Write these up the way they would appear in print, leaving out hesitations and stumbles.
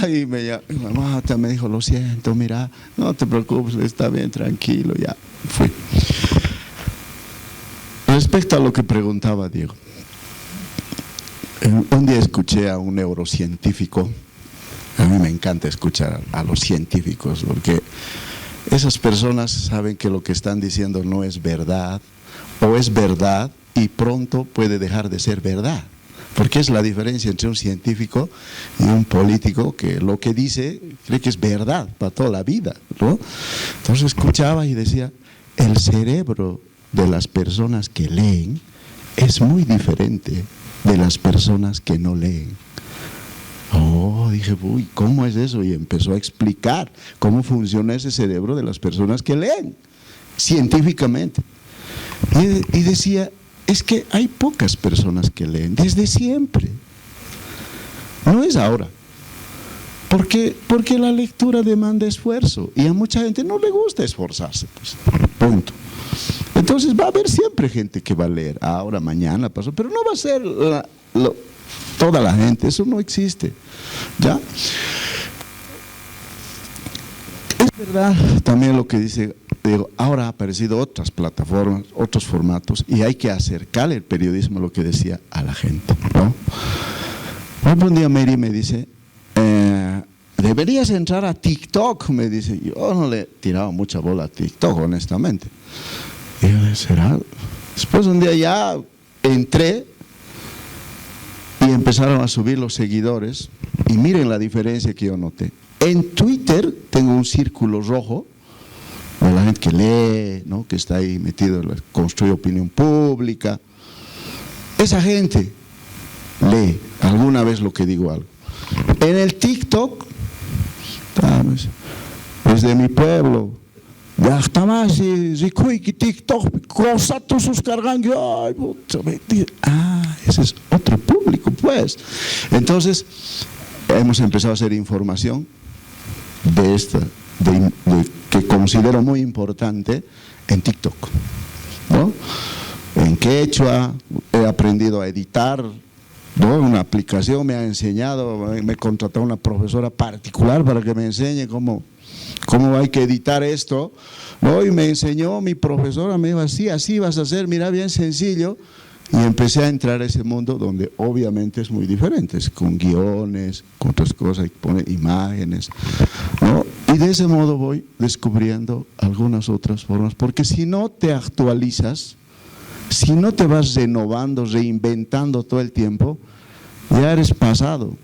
Y mi mamá me dijo, lo siento, mira, no te preocupes, está bien, tranquilo, ya fui. Respecto a lo que preguntaba Diego, un día escuché a un neurocientífico. A mí me encanta escuchar a los científicos porque esas personas saben que lo que están diciendo no es verdad, o es verdad y pronto puede dejar de ser verdad. Porque es la diferencia entre un científico y un político que lo que dice cree que es verdad para toda la vida, ¿no? Entonces escuchaba y decía, el cerebro de las personas que leen es muy diferente de las personas que no leen. Oh, dije, uy, ¿cómo es eso? Y empezó a explicar cómo funciona ese cerebro de las personas que leen, científicamente. Y decía, es que hay pocas personas que leen, desde siempre. No es ahora. Porque la lectura demanda esfuerzo y a mucha gente no le gusta esforzarse, pues, punto. Entonces va a haber siempre gente que va a leer, ahora, mañana, pasó, pero no va a ser toda la gente, eso no existe, ¿ya? Es verdad también lo que dice Diego, ahora han aparecido otras plataformas, otros formatos, y hay que acercar el periodismo, lo que decía, a la gente, ¿no? Un día Mary me dice, deberías entrar a TikTok, me dice. Yo no le he tirado mucha bola a TikTok, honestamente. Y yo, ¿será? Después un día ya entré y empezaron a subir los seguidores, y miren la diferencia que yo noté. En Twitter tengo un círculo rojo de la gente que lee, ¿no? Que está ahí metido, construye opinión pública. Esa gente lee alguna vez lo que digo algo. En el TikTok, desde mi pueblo, ya está más, TikTok, cosas sus cargan, ese es otro público, pues. Entonces, hemos empezado a hacer información de esta, que considero muy importante en TikTok, ¿no? En quechua, he aprendido a editar, ¿no? Una aplicación me ha enseñado, me he contratado una profesora particular para que me enseñe cómo hay que editar esto, ¿no? Y me enseñó mi profesora, me dijo, así vas a hacer, mira, bien sencillo. Y empecé a entrar a ese mundo donde obviamente es muy diferente, es con guiones, con otras cosas, y pone imágenes, ¿no? Y de ese modo voy descubriendo algunas otras formas, porque si no te actualizas, si no te vas renovando, reinventando todo el tiempo, ya eres pasado,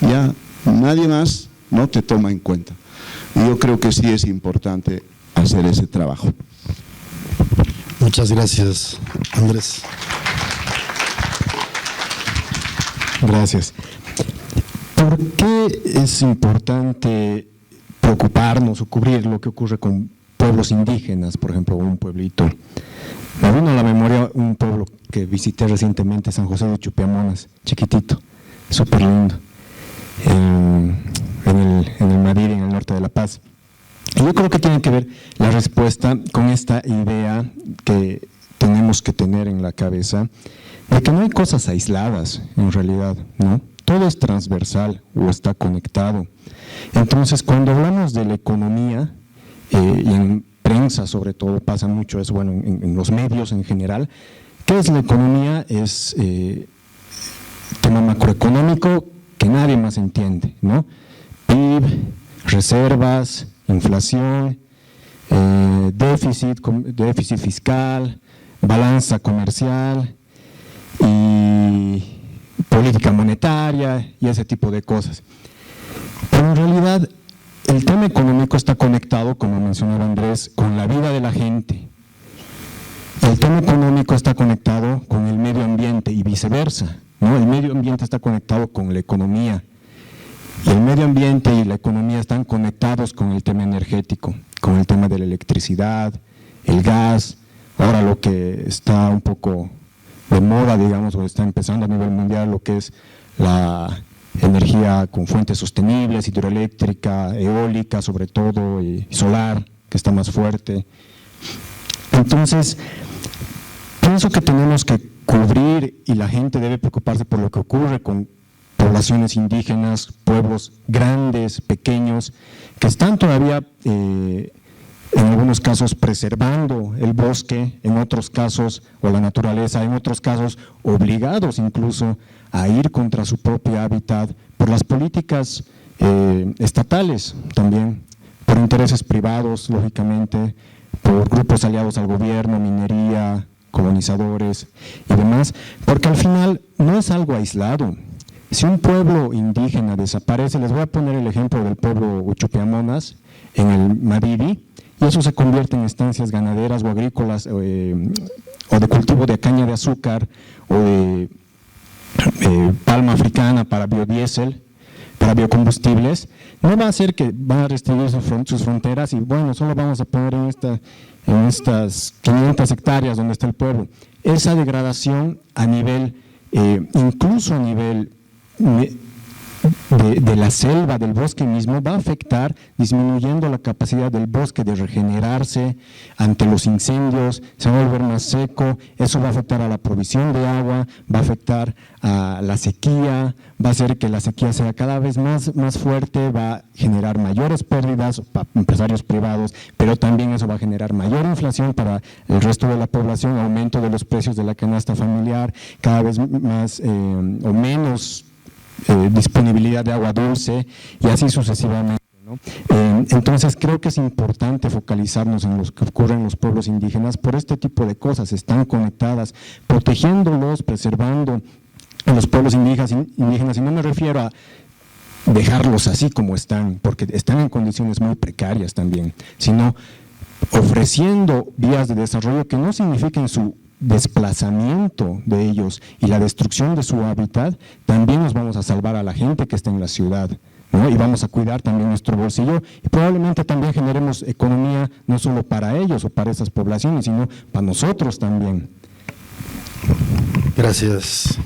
ya nadie más no te toma en cuenta. Y yo creo que sí es importante hacer ese trabajo. Muchas gracias, Andrés. Gracias. ¿Por qué es importante preocuparnos o cubrir lo que ocurre con pueblos indígenas, por ejemplo, un pueblito? Me vino a la memoria un pueblo que visité recientemente, San José de Chupiamonas, chiquitito, súper lindo, en el Madrid, en el norte de La Paz. Y yo creo que tiene que ver la respuesta con esta idea que tenemos que tener en la cabeza de que no hay cosas aisladas en realidad, ¿no? Todo es transversal o está conectado. Entonces, cuando hablamos de la economía, y en prensa sobre todo pasa mucho eso, bueno, en los medios en general, ¿qué es la economía? Es tema macroeconómico que nadie más entiende, ¿no? PIB, reservas, inflación, déficit fiscal, balanza comercial y política monetaria y ese tipo de cosas. Pero en realidad el tema económico está conectado, como mencionaba Andrés, con la vida de la gente. El tema económico está conectado con el medio ambiente y viceversa, ¿no? El medio ambiente está conectado con la economía. Y el medio ambiente y la economía están conectados con el tema energético, con el tema de la electricidad, el gas, ahora lo que está un poco de moda, digamos, o está empezando a nivel mundial, lo que es la energía con fuentes sostenibles, hidroeléctrica, eólica sobre todo, y solar, que está más fuerte. Entonces, pienso que tenemos que cubrir y la gente debe preocuparse por lo que ocurre con poblaciones indígenas, pueblos grandes, pequeños, que están todavía en algunos casos preservando el bosque, en otros casos, o la naturaleza, en otros casos obligados incluso a ir contra su propio hábitat por las políticas estatales también, por intereses privados, lógicamente, por grupos aliados al gobierno, minería, colonizadores y demás, porque al final no es algo aislado. Si un pueblo indígena desaparece, les voy a poner el ejemplo del pueblo Uchupiamonas en el Madidi, y eso se convierte en estancias ganaderas o agrícolas o de cultivo de caña de azúcar o de palma africana para biodiesel, para biocombustibles, no va a ser que van a restringir sus fronteras y bueno, solo vamos a poner en estas 500 hectáreas donde está el pueblo. Esa degradación a nivel, incluso a nivel de la selva, del bosque mismo, va a afectar, disminuyendo la capacidad del bosque de regenerarse ante los incendios, se va a volver más seco, eso va a afectar a la provisión de agua, va a afectar a la sequía, va a hacer que la sequía sea cada vez más fuerte, va a generar mayores pérdidas para empresarios privados, pero también eso va a generar mayor inflación para el resto de la población, aumento de los precios de la canasta familiar, cada vez más o menos disponibilidad de agua dulce y así sucesivamente, ¿no? Entonces creo que es importante focalizarnos en lo que ocurre en los pueblos indígenas por este tipo de cosas, están conectadas, protegiéndolos, preservando a los pueblos indígenas, y no me refiero a dejarlos así como están, porque están en condiciones muy precarias también, sino ofreciendo vías de desarrollo que no signifiquen su desplazamiento de ellos y la destrucción de su hábitat. También nos vamos a salvar a la gente que está en la ciudad, ¿no? Y vamos a cuidar también nuestro bolsillo y probablemente también generemos economía no solo para ellos o para esas poblaciones, sino para nosotros también. Gracias.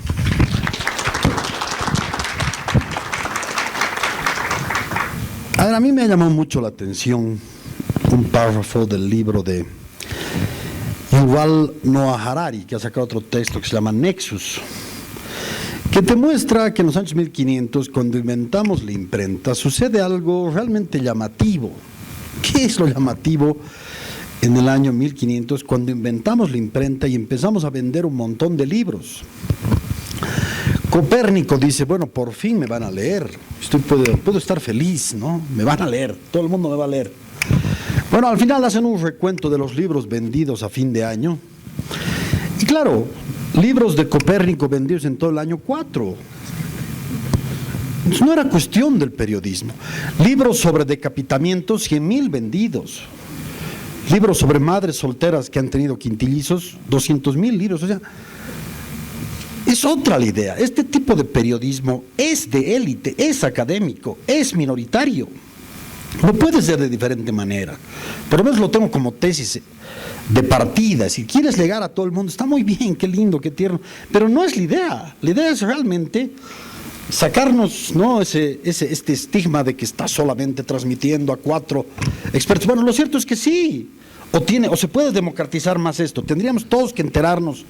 Ahora, a mí me ha llamado mucho la atención un párrafo del libro de Yuval Noah Harari, que ha sacado otro texto que se llama Nexus, que te muestra que en los años 1500, cuando inventamos la imprenta, sucede algo realmente llamativo. ¿Qué es lo llamativo en el año 1500, cuando inventamos la imprenta y empezamos a vender un montón de libros? Copérnico dice, bueno, por fin me van a leer, puedo estar feliz, ¿no? Me van a leer, todo el mundo me va a leer. Bueno, al final hacen un recuento de los libros vendidos a fin de año. Y claro, libros de Copérnico vendidos en todo el año, 4. Entonces no era cuestión del periodismo. Libros sobre decapitamientos, 100,000 vendidos. Libros sobre madres solteras que han tenido quintillizos, 200,000 libros. O sea, es otra la idea. Este tipo de periodismo es de élite, es académico, es minoritario. No puede ser de diferente manera. Por lo menos lo tengo como tesis de partida. Si quieres llegar a todo el mundo, está muy bien, qué lindo, qué tierno, pero no es la idea. La idea es realmente sacarnos, ¿no?, este estigma de que está solamente transmitiendo a 4 expertos. Bueno, lo cierto es que sí, o se puede democratizar más esto. Tendríamos todos que enterarnos,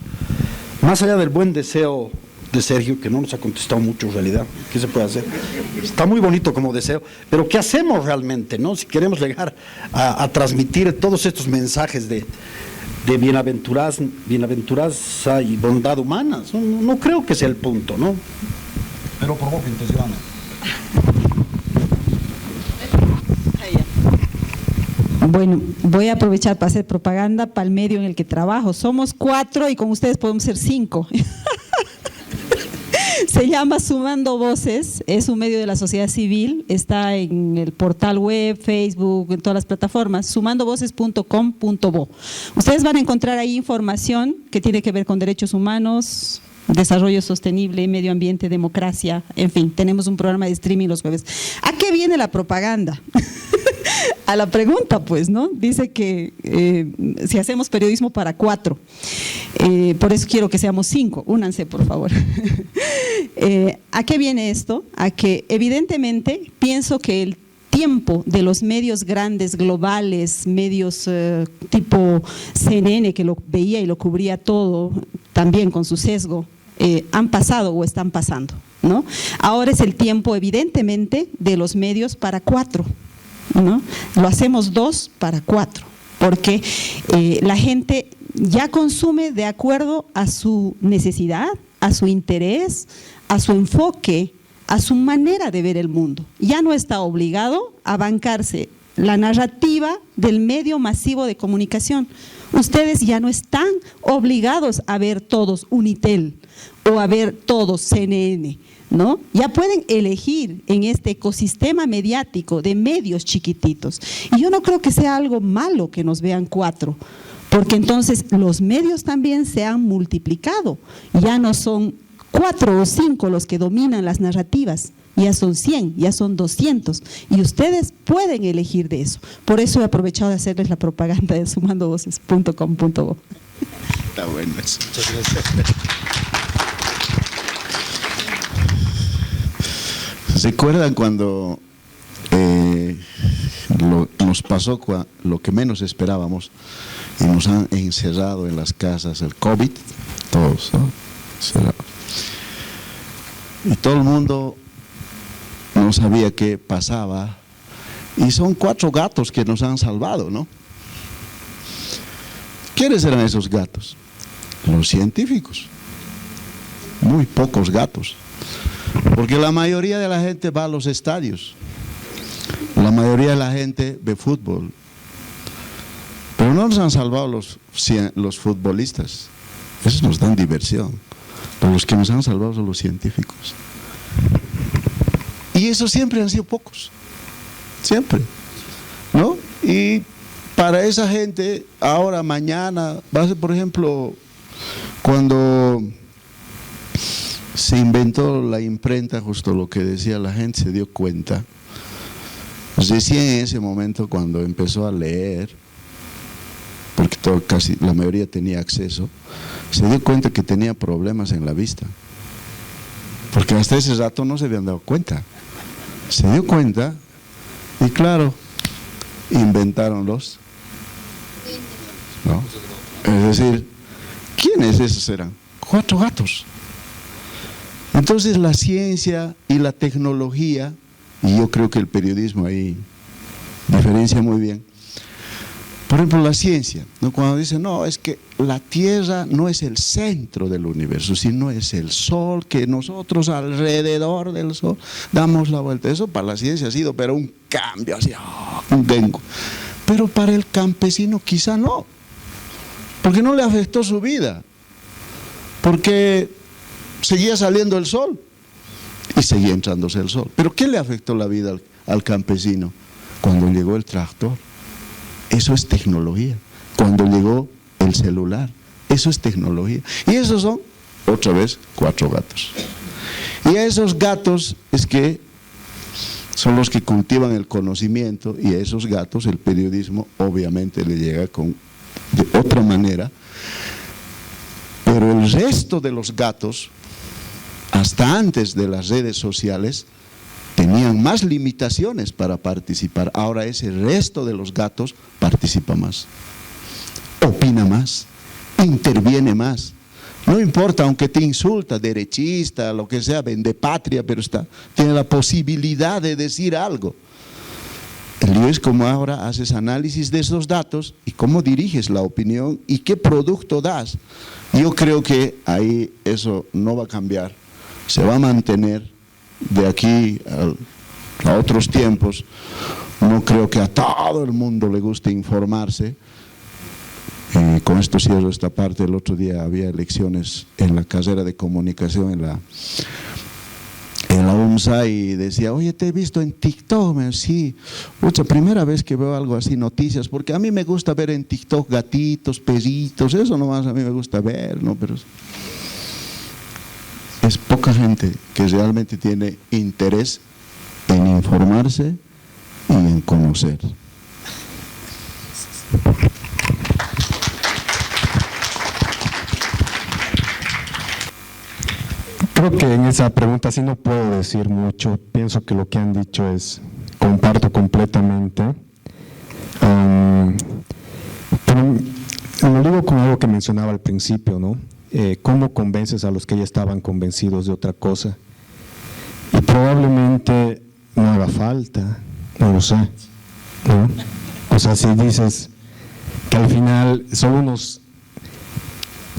más allá del buen deseo de Sergio, que no nos ha contestado mucho en realidad. ¿Qué se puede hacer? Está muy bonito como deseo, pero ¿qué hacemos realmente, no? Si queremos llegar a transmitir todos estos mensajes de bienaventuranza y bondad humanas, no creo que sea el punto, ¿no? Pero provoca intención. Bueno, voy a aprovechar para hacer propaganda para el medio en el que trabajo. Somos 4 y con ustedes podemos ser 5. Se llama Sumando Voces, es un medio de la sociedad civil, está en el portal web, Facebook, en todas las plataformas, sumandovoces.com.bo. Ustedes van a encontrar ahí información que tiene que ver con derechos humanos, desarrollo sostenible, medio ambiente, democracia, en fin, tenemos un programa de streaming los jueves. ¿A qué viene la propaganda? A la pregunta, pues, ¿no? Dice que si hacemos periodismo para 4, por eso quiero que seamos 5, únanse, por favor. ¿A qué viene esto? A que evidentemente pienso que el tiempo de los medios grandes, globales, medios tipo CNN, que lo veía y lo cubría todo, también con su sesgo han pasado o están pasando, ¿no? Ahora es el tiempo, evidentemente, de los medios para 4, ¿no? Lo hacemos 2 para 4, porque la gente ya consume de acuerdo a su necesidad, a su interés, a su enfoque, a su manera de ver el mundo. Ya no está obligado a bancarse la narrativa del medio masivo de comunicación. Ustedes ya no están obligados a ver todos Unitel o a ver todos CNN, ¿no? Ya pueden elegir en este ecosistema mediático de medios chiquititos. Y yo no creo que sea algo malo que nos vean 4, porque entonces los medios también se han multiplicado. Ya no son 4 o 5 los que dominan las narrativas, ya son 100, ya son 200, y ustedes pueden elegir de eso. Por eso he aprovechado de hacerles la propaganda de sumandovoces.com.bo. Está bueno eso. Muchas gracias. ¿Se acuerdan cuando nos pasó lo que menos esperábamos y nos han encerrado en las casas, el COVID? Todos, ¿no? Y todo el mundo no sabía qué pasaba, y son 4 gatos que nos han salvado, ¿no? ¿Quiénes eran esos gatos? Los científicos. Muy pocos gatos, porque la mayoría de la gente va a los estadios, la mayoría de la gente ve fútbol, pero no nos han salvado los futbolistas, esos nos dan diversión, pero los que nos han salvado son los científicos. Y esos siempre han sido pocos, siempre, ¿no? Y para esa gente, ahora, mañana, va a ser, por ejemplo, cuando se inventó la imprenta, justo lo que decía la gente, se dio cuenta, recién en ese momento cuando empezó a leer, porque casi la mayoría tenía acceso, se dio cuenta que tenía problemas en la vista, porque hasta ese rato no se habían dado cuenta. Se dio cuenta y claro, inventaron los, ¿no? Es decir, ¿quiénes esos eran? 4 gatos. Entonces la ciencia y la tecnología, y yo creo que el periodismo ahí diferencia muy bien. Por ejemplo, la ciencia, ¿no? Cuando dicen, no, es que la Tierra no es el centro del universo, sino es el Sol, que nosotros alrededor del Sol damos la vuelta. Eso para la ciencia ha sido, pero un cambio, así, un dengo. Pero para el campesino quizá no, porque no le afectó su vida, porque seguía saliendo el sol y seguía entrándose el sol. ¿Pero qué le afectó la vida al campesino? Cuando llegó el tractor. Eso es tecnología. Cuando llegó el celular, eso es tecnología. Y esos son, otra vez, 4 gatos. Y a esos gatos es que son los que cultivan el conocimiento, y a esos gatos el periodismo obviamente le llega de otra manera. Pero el resto de los gatos, hasta antes de las redes sociales, tenían más limitaciones para participar. Ahora ese resto de los gatos participa más, opina más, interviene más. No importa, aunque te insulta, derechista, lo que sea, vendepatria, pero tiene la posibilidad de decir algo. El lío es cómo ahora haces análisis de esos datos y cómo diriges la opinión y qué producto das. Yo creo que ahí eso no va a cambiar, se va a mantener de aquí a otros tiempos. No creo que a todo el mundo le guste informarse. Con esto cierro esta parte. El otro día había elecciones en la carrera de comunicación en la UNSA y decía, oye, te he visto en TikTok. Sí, primera vez que veo algo así, noticias, porque a mí me gusta ver en TikTok gatitos, perritos, eso nomás a mí me gusta ver, ¿no? Pero es poca gente que realmente tiene interés en informarse y en conocer. Creo que en esa pregunta sí no puedo decir mucho. Pienso que lo que han dicho comparto completamente. Pero lo digo con algo que mencionaba al principio, ¿no? ¿cómo convences a los que ya estaban convencidos de otra cosa? Y probablemente no haga falta, no lo sé, ¿no? O sea, si dices que al final solo unos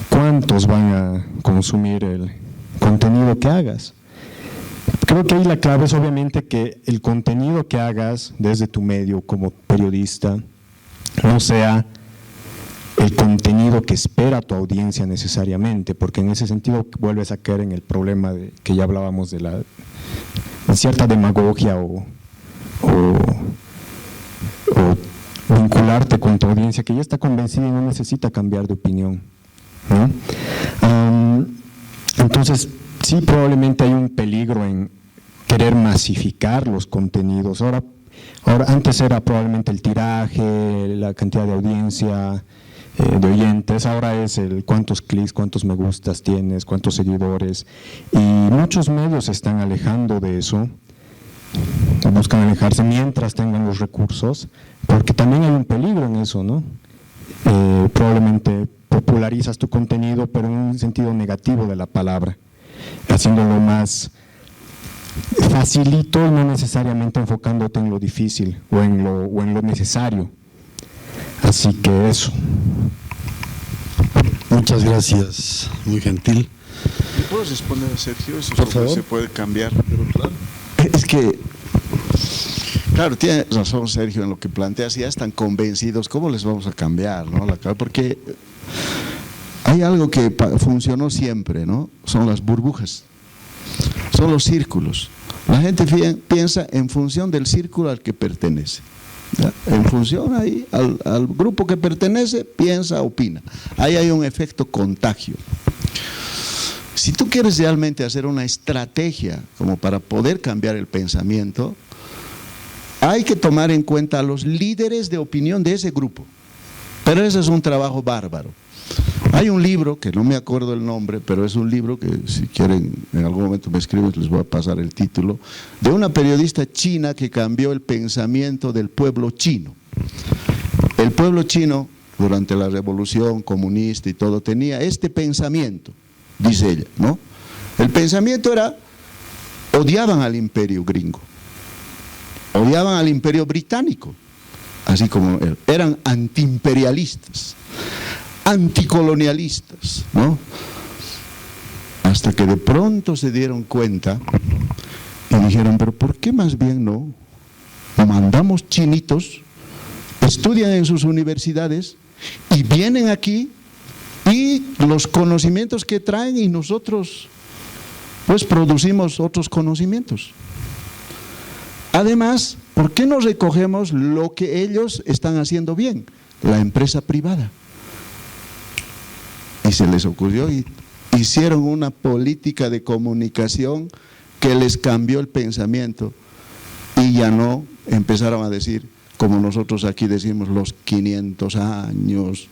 cuantos van a consumir el contenido que hagas. Creo que ahí la clave es obviamente que el contenido que hagas desde tu medio como periodista no sea el contenido que espera tu audiencia necesariamente, porque en ese sentido vuelves a caer en el problema de que ya hablábamos de cierta demagogia o vincularte con tu audiencia que ya está convencida y no necesita cambiar de opinión, ¿no? Entonces, sí, probablemente hay un peligro en querer masificar los contenidos. Ahora antes era probablemente el tiraje, la cantidad de audiencia, de oyentes, ahora es el cuántos clics, cuántos me gustas tienes, cuántos seguidores, y muchos medios se están alejando de eso, buscan alejarse mientras tengan los recursos, porque también hay un peligro en eso, ¿no? Probablemente popularizas tu contenido, pero en un sentido negativo de la palabra, haciéndolo más facilito y no necesariamente enfocándote en lo difícil o en lo necesario. Así que eso. Muchas gracias, muy gentil. ¿Puedes responder a Sergio? Eso Por favor. se puede cambiar. Es que, claro, tiene razón Sergio en lo que plantea. Si ya están convencidos, ¿cómo les vamos a cambiar, no? Porque hay algo que funcionó siempre, ¿no? Son las burbujas, son los círculos. La gente piensa en función del círculo al que pertenece. ¿Ya? En función ahí al grupo que pertenece, piensa, opina. Ahí hay un efecto contagio. Si tú quieres realmente hacer una estrategia como para poder cambiar el pensamiento, hay que tomar en cuenta a los líderes de opinión de ese grupo. Pero ese es un trabajo bárbaro. Hay un libro, que no me acuerdo el nombre, pero es un libro que si quieren en algún momento me escriben, les voy a pasar el título, de una periodista china que cambió el pensamiento del pueblo chino. El pueblo chino, durante la revolución comunista y todo, tenía este pensamiento, dice ella, ¿no? El pensamiento era, odiaban al imperio gringo, odiaban al imperio británico, así como eran antiimperialistas, anticolonialistas, ¿no? Hasta que de pronto se dieron cuenta y dijeron, pero ¿por qué más bien no mandamos chinitos, estudian en sus universidades y vienen aquí y los conocimientos que traen y nosotros pues producimos otros conocimientos? Además, ¿por qué no recogemos lo que ellos están haciendo bien? La empresa privada. Y se les ocurrió y hicieron una política de comunicación que les cambió el pensamiento y ya no empezaron a decir, como nosotros aquí decimos, los 500 años,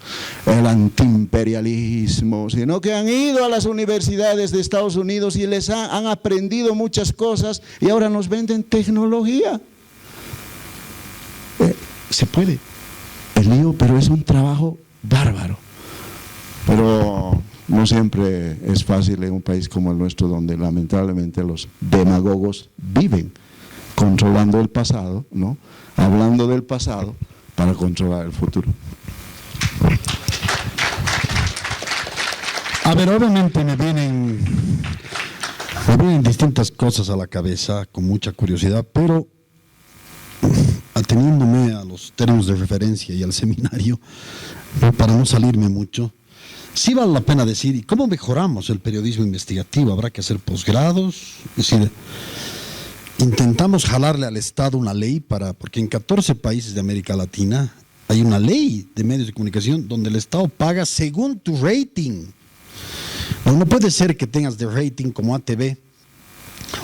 el antiimperialismo, sino que han ido a las universidades de Estados Unidos y les han aprendido muchas cosas y ahora nos venden tecnología. Se puede, el lío, pero es un trabajo bárbaro. Pero no siempre es fácil en un país como el nuestro, donde lamentablemente los demagogos viven controlando el pasado, ¿no? Hablando del pasado para controlar el futuro. A ver, obviamente me vienen distintas cosas a la cabeza con mucha curiosidad, pero ateniéndome a los términos de referencia y al seminario, para no salirme mucho, sí vale la pena decir, ¿y cómo mejoramos el periodismo investigativo? ¿Habrá que hacer posgrados? Es decir, intentamos jalarle al Estado una ley porque en 14 países de América Latina hay una ley de medios de comunicación donde el Estado paga según tu rating. No puede ser que tengas de rating como ATV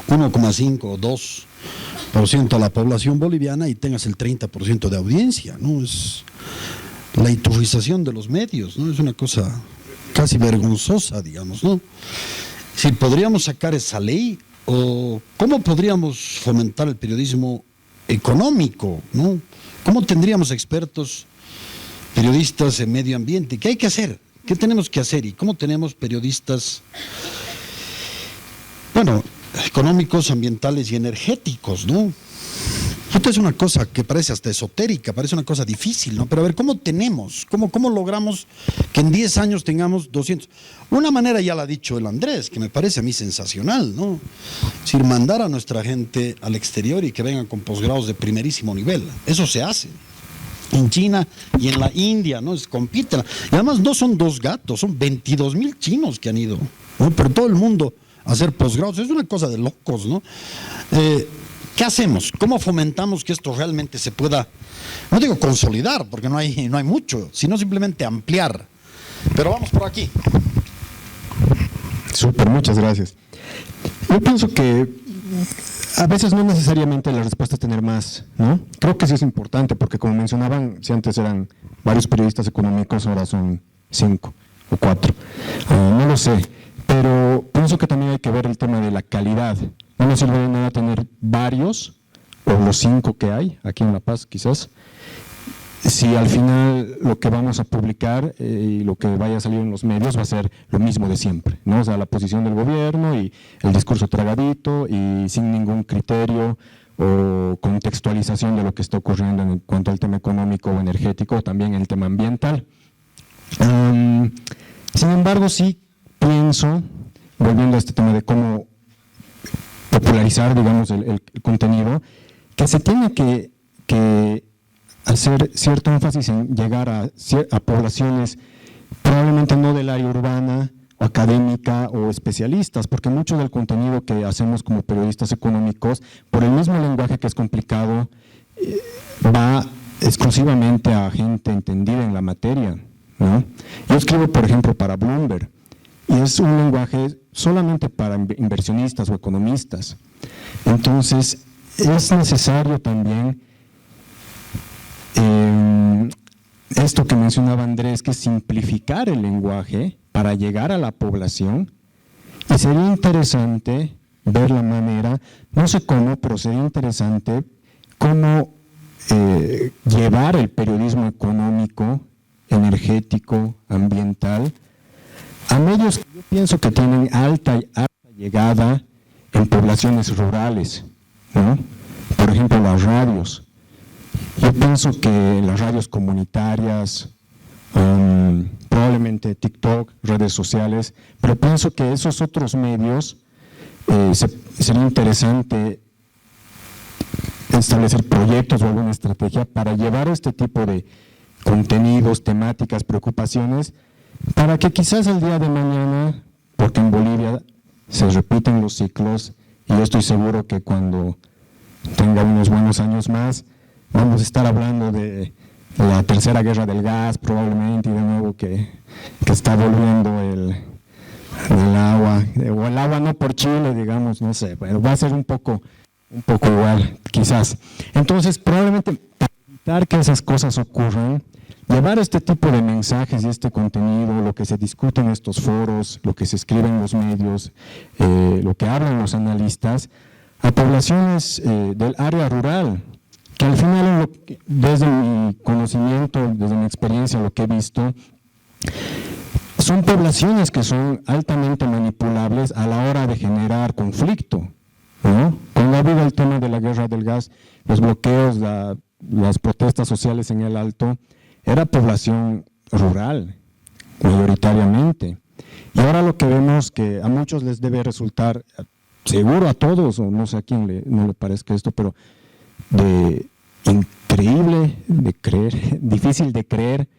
1,5 o 2% a la población boliviana y tengas el 30% de audiencia, ¿no? Es la iturrización de los medios, ¿no? Es una cosa casi vergonzosa, digamos, ¿no? Si podríamos sacar esa ley, o cómo podríamos fomentar el periodismo económico, ¿no? ¿Cómo tendríamos expertos periodistas en medio ambiente? ¿Qué hay que hacer? ¿Qué tenemos que hacer? ¿Y cómo tenemos periodistas, bueno, económicos, ambientales y energéticos, ¿no? Esto es una cosa que parece hasta esotérica, parece una cosa difícil, ¿no? Pero a ver, ¿cómo tenemos? ¿Cómo logramos que en 10 años tengamos 200? Una manera ya la ha dicho el Andrés, que me parece a mí sensacional, ¿no? Es decir, mandar a nuestra gente al exterior y que vengan con posgrados de primerísimo nivel. Eso se hace. En China y en la India, ¿no? Compiten. Y además no son 2 gatos, son 22,000 chinos que han ido, ¿no? Por todo el mundo a hacer posgrados. Es una cosa de locos, ¿no? ¿Qué hacemos? ¿Cómo fomentamos que esto realmente se pueda, no digo consolidar, porque no hay mucho, sino simplemente ampliar? Pero vamos por aquí. Súper, muchas gracias. Yo pienso que a veces no necesariamente la respuesta es tener más, ¿no? Creo que sí es importante, porque como mencionaban, si antes eran varios periodistas económicos, ahora son 5 o 4. No lo sé, pero pienso que también hay que ver el tema de la calidad. No nos sirve de nada tener varios, o los 5 que hay, aquí en La Paz quizás, si al final lo que vamos a publicar y lo que vaya a salir en los medios va a ser lo mismo de siempre, ¿no? O sea, la posición del gobierno y el discurso tragadito y sin ningún criterio o contextualización de lo que está ocurriendo en cuanto al tema económico o energético, o también el tema ambiental. Sin embargo, sí pienso, volviendo a este tema de cómo popularizar, digamos, el contenido, que se tiene que hacer cierto énfasis en llegar a poblaciones probablemente no del área urbana o académica o especialistas, porque mucho del contenido que hacemos como periodistas económicos, por el mismo lenguaje que es complicado, va exclusivamente a gente entendida en la materia, ¿no? Yo escribo, por ejemplo, para Bloomberg, y es un lenguaje solamente para inversionistas o economistas. Entonces, es necesario también esto que mencionaba Andrés, que es simplificar el lenguaje para llegar a la población, y sería interesante ver la manera, no sé cómo, pero sería interesante cómo llevar el periodismo económico, energético, ambiental, a medios que yo pienso que tienen alta llegada en poblaciones rurales, ¿no? Por ejemplo, las radios. Yo pienso que las radios comunitarias, probablemente TikTok, redes sociales, pero pienso que esos otros medios sería interesante establecer proyectos o alguna estrategia para llevar este tipo de contenidos, temáticas, preocupaciones, para que quizás el día de mañana, porque en Bolivia se repiten los ciclos, y yo estoy seguro que cuando tenga unos buenos años más, vamos a estar hablando de la tercera guerra del gas probablemente, y de nuevo que está volviendo el agua, o el agua no por Chile, digamos, no sé, pero va a ser un poco igual, quizás. Entonces, probablemente para evitar que esas cosas ocurran, llevar este tipo de mensajes y este contenido, lo que se discute en estos foros, lo que se escribe en los medios, lo que hablan los analistas, a poblaciones del área rural, que al final, desde mi conocimiento, desde mi experiencia, lo que he visto, son poblaciones que son altamente manipulables a la hora de generar conflicto, ¿no? Cuando ha habido el tema de la guerra del gas, los bloqueos, las protestas sociales en el Alto, era población rural, mayoritariamente. Y ahora lo que vemos que a muchos les debe resultar, seguro a todos, o no sé a quién no le parezca esto, pero increíble de creer, difícil de creer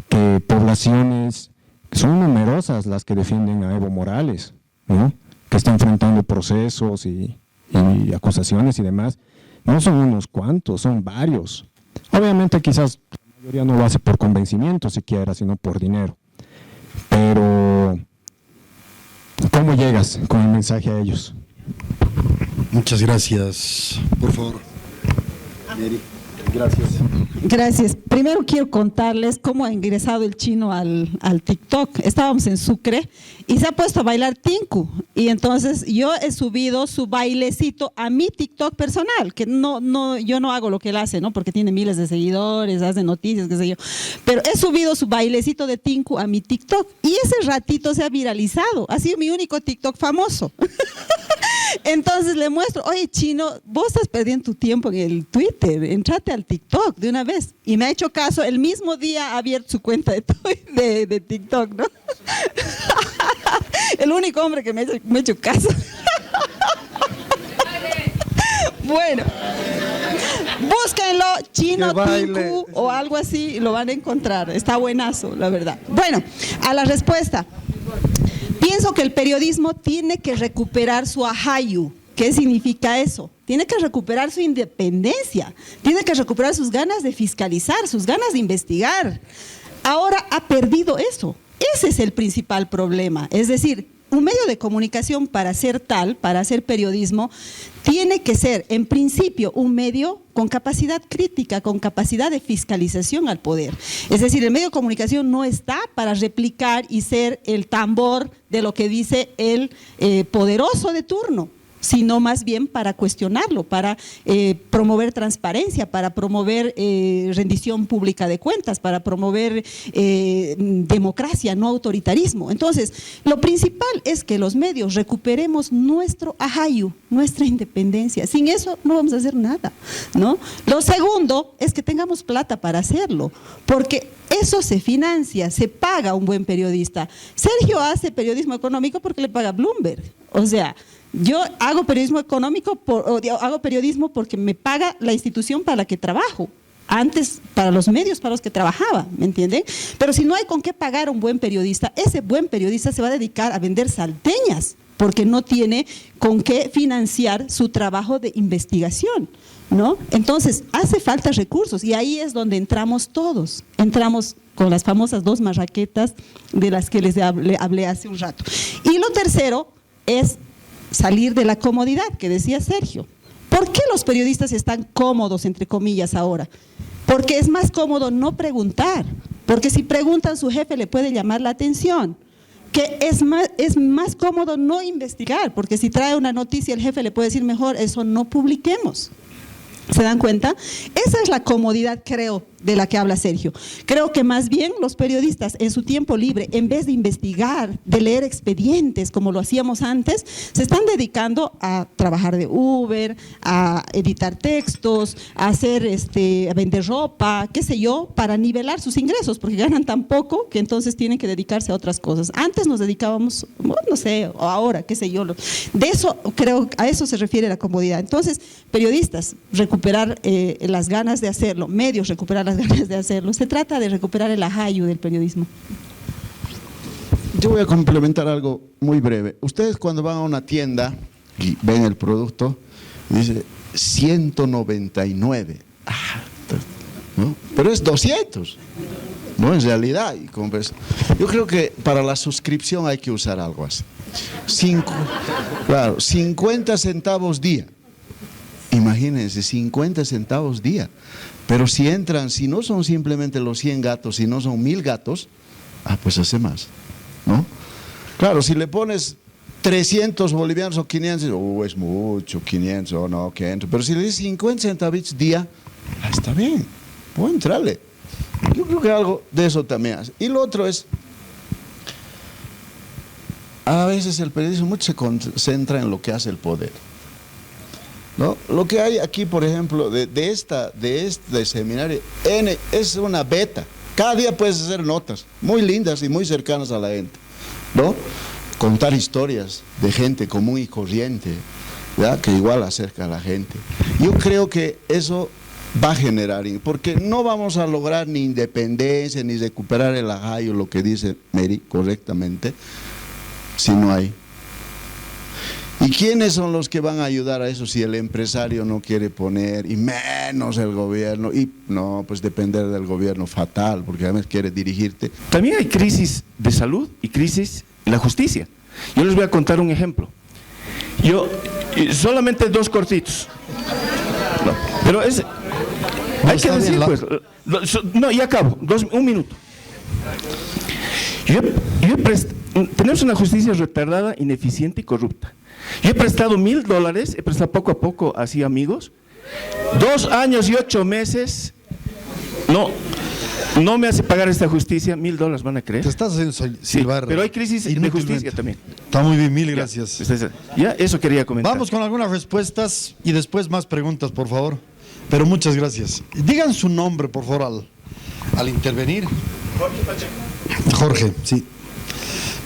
que poblaciones, son numerosas las que defienden a Evo Morales, ¿no? Que está enfrentando procesos y acusaciones y demás. No son unos cuantos, son varios. Obviamente quizás la mayoría no lo hace por convencimiento siquiera, sino por dinero. Pero, ¿cómo llegas con el mensaje a ellos? Muchas gracias. Por favor. Gracias. Gracias. Primero quiero contarles cómo ha ingresado el chino al TikTok. Estábamos en Sucre y se ha puesto a bailar tinku. Y entonces yo he subido su bailecito a mi TikTok personal, que yo no hago lo que él hace, ¿no? Porque tiene miles de seguidores, hace noticias, qué sé yo. Pero he subido su bailecito de tinku a mi TikTok y ese ratito se ha viralizado. Ha sido mi único TikTok famoso. Entonces le muestro, oye chino, vos estás perdiendo tu tiempo en el Twitter, entrate al TikTok de una vez. Y me ha hecho caso, el mismo día ha abierto su cuenta de TikTok, ¿no? El único hombre que me ha hecho caso. Bueno, búsquenlo, chino tinku o algo así, lo van a encontrar, está buenazo, la verdad. Bueno, a la respuesta. Pienso que el periodismo tiene que recuperar su ajayu. ¿Qué significa eso? Tiene que recuperar su independencia, tiene que recuperar sus ganas de fiscalizar, sus ganas de investigar. Ahora ha perdido eso. Ese es el principal problema. Es decir, un medio de comunicación para ser tal, para hacer periodismo, tiene que ser, en principio, un medio con capacidad crítica, con capacidad de fiscalización al poder. Es decir, el medio de comunicación no está para replicar y ser el tambor de lo que dice el poderoso de turno, sino más bien para cuestionarlo, para promover transparencia, para promover rendición pública de cuentas, para promover democracia, no autoritarismo. Entonces, lo principal es que los medios recuperemos nuestro ajayu, nuestra independencia. Sin eso no vamos a hacer nada, ¿no? Lo segundo es que tengamos plata para hacerlo, porque eso se financia, se paga un buen periodista. Sergio hace periodismo económico porque le paga Bloomberg, o sea… Yo hago periodismo económico, hago periodismo porque me paga la institución para la que trabajo. Antes, para los medios para los que trabajaba, ¿me entienden? Pero si no hay con qué pagar a un buen periodista, ese buen periodista se va a dedicar a vender salteñas, porque no tiene con qué financiar su trabajo de investigación, ¿no? Entonces, hace falta recursos y ahí es donde entramos todos. Entramos con las famosas 2 marraquetas de las que les hablé hace un rato. Y lo tercero es salir de la comodidad que decía Sergio. ¿Por qué los periodistas están cómodos, entre comillas, ahora? Porque es más cómodo no preguntar, porque si preguntan su jefe le puede llamar la atención, que es más cómodo no investigar, porque si trae una noticia el jefe le puede decir mejor, eso no publiquemos. ¿Se dan cuenta? Esa es la comodidad, creo, de la que habla Sergio. Creo que más bien los periodistas en su tiempo libre, en vez de investigar, de leer expedientes como lo hacíamos antes, se están dedicando a trabajar de Uber, a editar textos, a hacer, a vender ropa, qué sé yo, para nivelar sus ingresos, porque ganan tan poco que entonces tienen que dedicarse a otras cosas. Antes nos dedicábamos, no sé, o ahora, qué sé yo. De eso, creo, a eso se refiere la comodidad. Entonces, periodistas, recuperar las ganas de hacerlo, medios, recuperar las ganas de hacerlo. Se trata de recuperar el ajayu del periodismo. Yo voy a complementar algo muy breve. Ustedes cuando van a una tienda y ven el producto, dice 199, ¿no? Pero es 200, ¿no? En realidad, yo creo que para la suscripción hay que usar algo así. 50 centavos día. Imagínense, 50 centavos día. Pero si entran, si no son simplemente los 100 gatos, si no son 1000 gatos, pues hace más, ¿no? Claro, si le pones 300 bolivianos o 500, es mucho, 500, no, 500. Pero si le dices 50 centavitos día, está bien, puedo entrarle. Yo creo que algo de eso también hace. Y lo otro es, a veces el periodismo mucho se concentra en lo que hace el poder, ¿no? Lo que hay aquí, por ejemplo, de este seminario, es una beta. Cada día puedes hacer notas muy lindas y muy cercanas a la gente, ¿no? Contar historias de gente común y corriente, ¿verdad? Que igual acerca a la gente. Yo creo que eso va a generar, porque no vamos a lograr ni independencia, ni recuperar el ajayo, lo que dice Mary correctamente, si no hay. ¿Y quiénes son los que van a ayudar a eso si el empresario no quiere poner, y menos el gobierno? Y no, pues depender del gobierno fatal, porque además quiere dirigirte. También hay crisis de salud y crisis en la justicia. Yo les voy a contar un ejemplo. Solamente 2 cortitos. No, pero Hay que está decir, bien, pues, no, ya acabo, un minuto. Tenemos una justicia retardada, ineficiente y corrupta. Yo he prestado $1,000, he prestado poco a poco, así amigos, 2 años y 8 meses, no me hace pagar esta justicia, $1,000, ¿van a creer? Te estás haciendo silbar. Sí, pero hay crisis de justicia también. Está muy bien, mil gracias. Ya, eso quería comentar. Vamos con algunas respuestas y después más preguntas, por favor. Pero muchas gracias. Digan su nombre, por favor, al intervenir. Jorge Pacheco. Jorge, sí.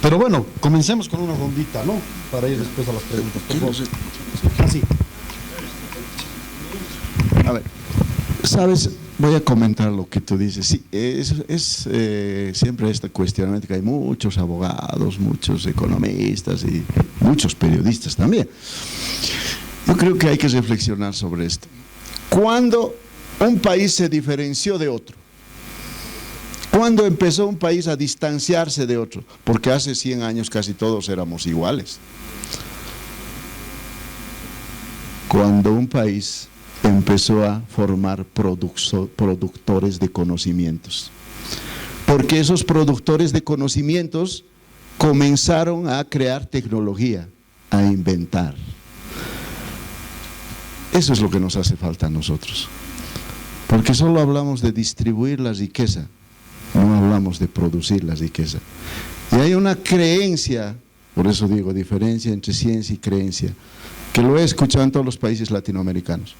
Pero bueno, comencemos con una rondita, ¿no? Para ir después a las preguntas, por favor. Así. A ver, sabes, voy a comentar lo que tú dices. Sí, siempre esta cuestionamiento que hay muchos abogados, muchos economistas y muchos periodistas también. Yo creo que hay que reflexionar sobre esto. ¿Cuándo un país se diferenció de otro? ¿Cuándo empezó un país a distanciarse de otro? Porque hace 100 años casi todos éramos iguales. Cuando un país empezó a formar productores de conocimientos. Porque esos productores de conocimientos comenzaron a crear tecnología, a inventar. Eso es lo que nos hace falta a nosotros. Porque solo hablamos de distribuir la riqueza, no hablamos de producir la riqueza. Y hay una creencia, por eso digo, diferencia entre ciencia y creencia, que lo he escuchado en todos los países latinoamericanos.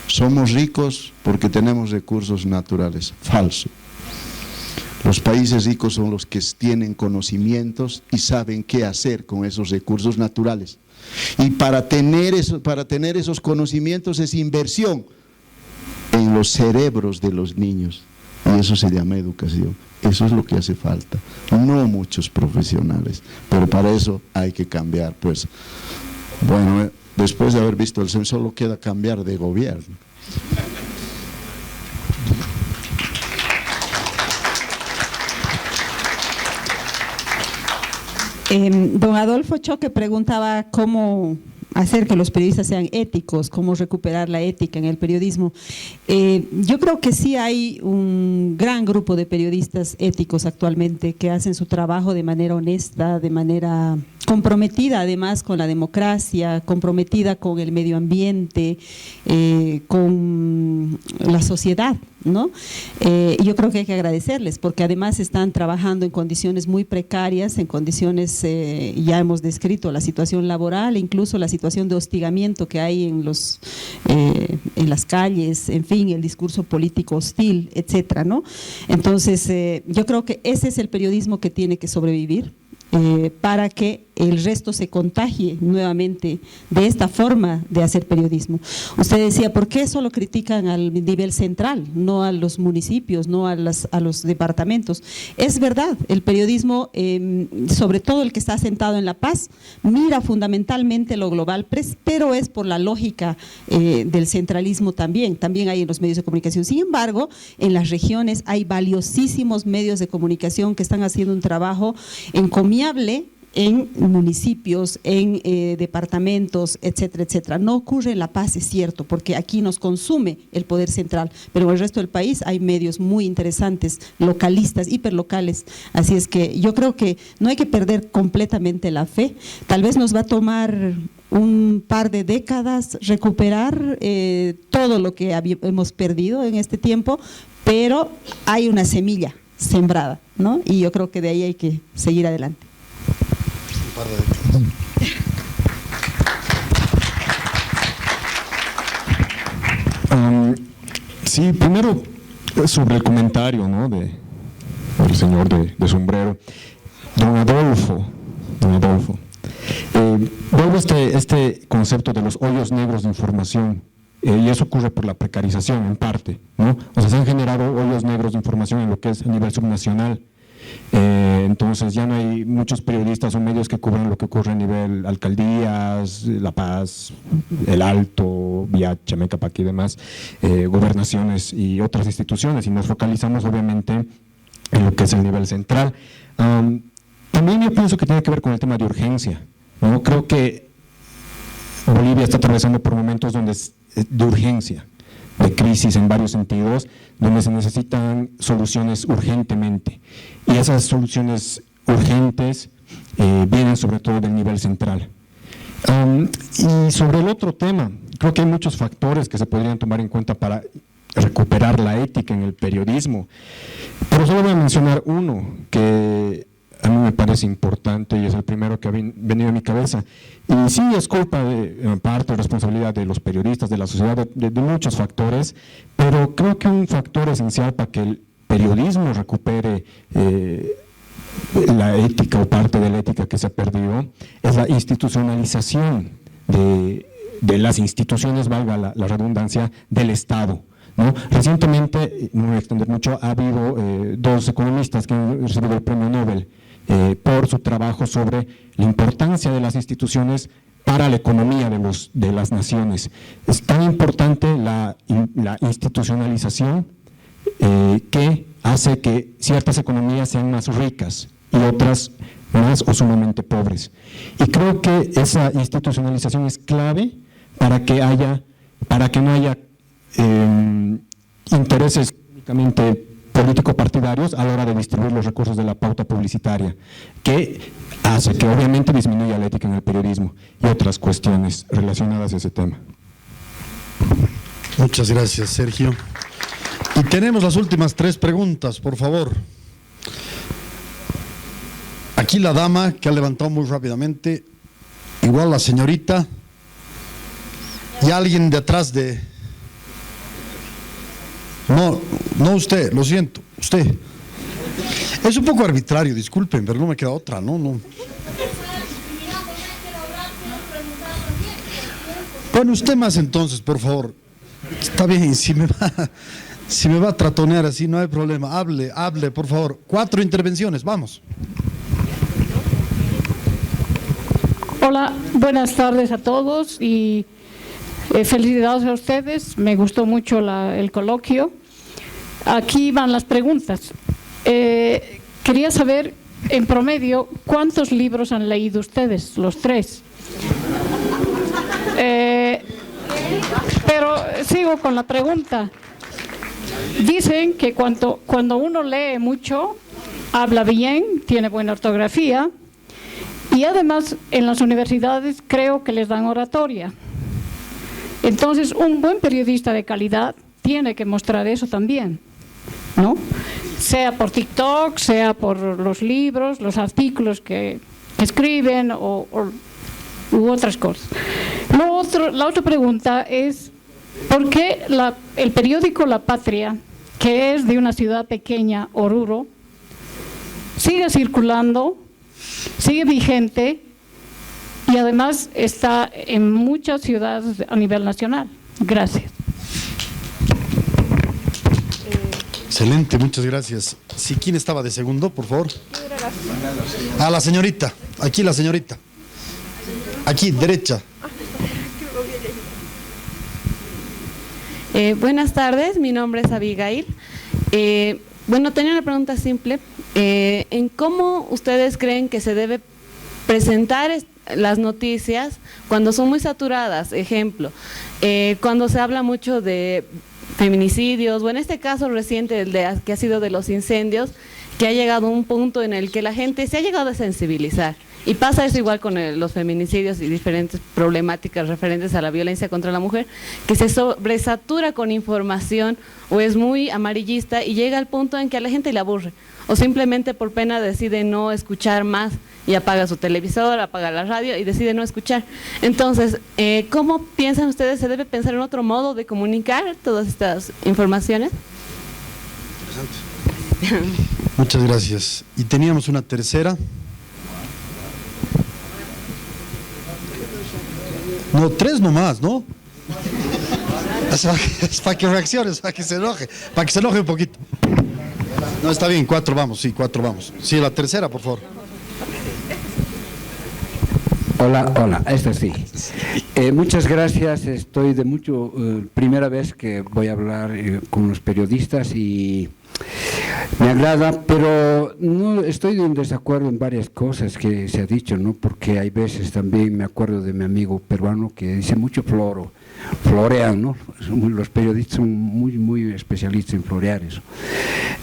Somos ricos porque tenemos recursos naturales. Falso. Los países ricos son los que tienen conocimientos y saben qué hacer con esos recursos naturales. Y para tener esos conocimientos es inversión en los cerebros de los niños. Y eso se llama educación. Eso es lo que hace falta. No muchos profesionales, pero para eso hay que cambiar. Pues, bueno, después de haber visto el censo, solo queda cambiar de gobierno. Don Adolfo Choque preguntaba cómo hacer que los periodistas sean éticos, cómo recuperar la ética en el periodismo. Yo creo que sí hay un gran grupo de periodistas éticos actualmente que hacen su trabajo de manera honesta, de manera comprometida además con la democracia, comprometida con el medio ambiente, con la sociedad, ¿no? Yo creo que hay que agradecerles porque además están trabajando en condiciones muy precarias, en condiciones, ya hemos descrito la situación laboral, incluso la situación de hostigamiento que hay en las calles, en fin, el discurso político hostil, etcétera, ¿no? Entonces, yo creo que ese es el periodismo que tiene que sobrevivir. Para que el resto se contagie nuevamente de esta forma de hacer periodismo. Usted decía, ¿por qué solo critican al nivel central, no a los municipios, no a los departamentos? Es verdad, el periodismo, sobre todo el que está sentado en La Paz, mira fundamentalmente lo global, pero es por la lógica del centralismo también hay en los medios de comunicación. Sin embargo, en las regiones hay valiosísimos medios de comunicación que están haciendo un trabajo encomiable en municipios, en departamentos, etcétera, etcétera. No ocurre en La Paz, es cierto, porque aquí nos consume el poder central, pero en el resto del país hay medios muy interesantes, localistas, hiperlocales. Así es que yo creo que no hay que perder completamente la fe. Tal vez nos va a tomar un par de décadas recuperar todo lo que hemos perdido en este tiempo, pero hay una semilla sembrada, ¿no? Y yo creo que de ahí hay que seguir adelante. Sí, primero sobre el comentario, ¿no?, del señor de sombrero. Don Adolfo, vuelvo a este concepto de los hoyos negros de información. Y eso ocurre por la precarización en parte, ¿no? O sea, se han generado hoyos negros de información en lo que es a nivel subnacional. Entonces ya no hay muchos periodistas o medios que cubran lo que ocurre a nivel alcaldías, La Paz, El Alto, Vía Chamecapac y demás, gobernaciones y otras instituciones, y nos focalizamos obviamente en lo que es el nivel central. También yo pienso que tiene que ver con el tema de urgencia, ¿no? Creo que Bolivia está atravesando por momentos donde de urgencia, de crisis en varios sentidos, donde se necesitan soluciones urgentemente. Y esas soluciones urgentes vienen sobre todo del nivel central. Y sobre el otro tema, creo que hay muchos factores que se podrían tomar en cuenta para recuperar la ética en el periodismo, pero solo voy a mencionar uno que a mí me parece importante y es el primero que ha venido a mi cabeza. Y sí, es culpa en parte, responsabilidad de los periodistas, de la sociedad, de muchos factores, pero creo que un factor esencial para que el periodismo recupere la ética o parte de la ética que se ha perdido es la institucionalización de las instituciones, valga la redundancia, del Estado, ¿no? Recientemente, no voy a extender mucho, ha habido 2 economistas que han recibido el premio Nobel por su trabajo sobre la importancia de las instituciones para la economía de las naciones. Es tan importante la institucionalización que hace que ciertas economías sean más ricas y otras más o sumamente pobres. Y creo que esa institucionalización es clave para que no haya intereses únicamente político-partidarios a la hora de distribuir los recursos de la pauta publicitaria, que hace que obviamente disminuya la ética en el periodismo y otras cuestiones relacionadas a ese tema. Muchas gracias, Sergio. Y tenemos las últimas 3 preguntas, por favor. Aquí la dama que ha levantado muy rápidamente, igual la señorita y alguien de atrás de... No usted, lo siento, usted. Es un poco arbitrario, disculpen, pero no me queda otra, no. Bueno, usted más entonces, por favor. Está bien, si me va a tratonear así, no hay problema. Hable, por favor. 4 intervenciones, vamos. Hola, buenas tardes a todos y felicidades a ustedes. Me gustó mucho el coloquio. Aquí van las preguntas. Quería saber, en promedio, ¿cuántos libros han leído ustedes, los 3? Pero sigo con la pregunta. Dicen que cuando uno lee mucho, habla bien, tiene buena ortografía y además en las universidades creo que les dan oratoria. Entonces, un buen periodista de calidad tiene que mostrar eso también, ¿no? Sea por TikTok, sea por los libros, los artículos que escriben u otras cosas. La otra pregunta es, ¿por qué el periódico La Patria, que es de una ciudad pequeña, Oruro, sigue circulando, sigue vigente y además está en muchas ciudades a nivel nacional? Gracias. Excelente, muchas gracias. ¿Sí, quién estaba de segundo, por favor? La señorita, aquí la señorita. Aquí, derecha. Buenas tardes, mi nombre es Abigail. Bueno, tenía una pregunta simple. ¿En cómo ustedes creen que se debe presentar las noticias cuando son muy saturadas? Ejemplo, cuando se habla mucho de feminicidios, o en este caso reciente, que ha sido de los incendios, que ha llegado a un punto en el que la gente se ha llegado a sensibilizar. Y pasa eso igual con los feminicidios y diferentes problemáticas referentes a la violencia contra la mujer, que se sobresatura con información o es muy amarillista y llega al punto en que a la gente le aburre. O simplemente por pena decide no escuchar más y apaga su televisor, apaga la radio y decide no escuchar. Entonces, ¿cómo piensan ustedes? ¿Se debe pensar en otro modo de comunicar todas estas informaciones? Interesante. Muchas gracias. Y teníamos una tercera. No, 3 nomás, ¿no? Es para que reacciones, para que se enoje un poquito. No, está bien, 4 vamos, sí, 4 vamos. Sí, la tercera, por favor. Hola, esta sí. Muchas gracias, estoy primera vez que voy a hablar con los periodistas y Me agrada, pero no estoy en desacuerdo en varias cosas que se ha dicho, ¿no? Porque hay veces también me acuerdo de mi amigo peruano que dice mucho florean, ¿no? Los periodistas son muy especialistas en florear eso.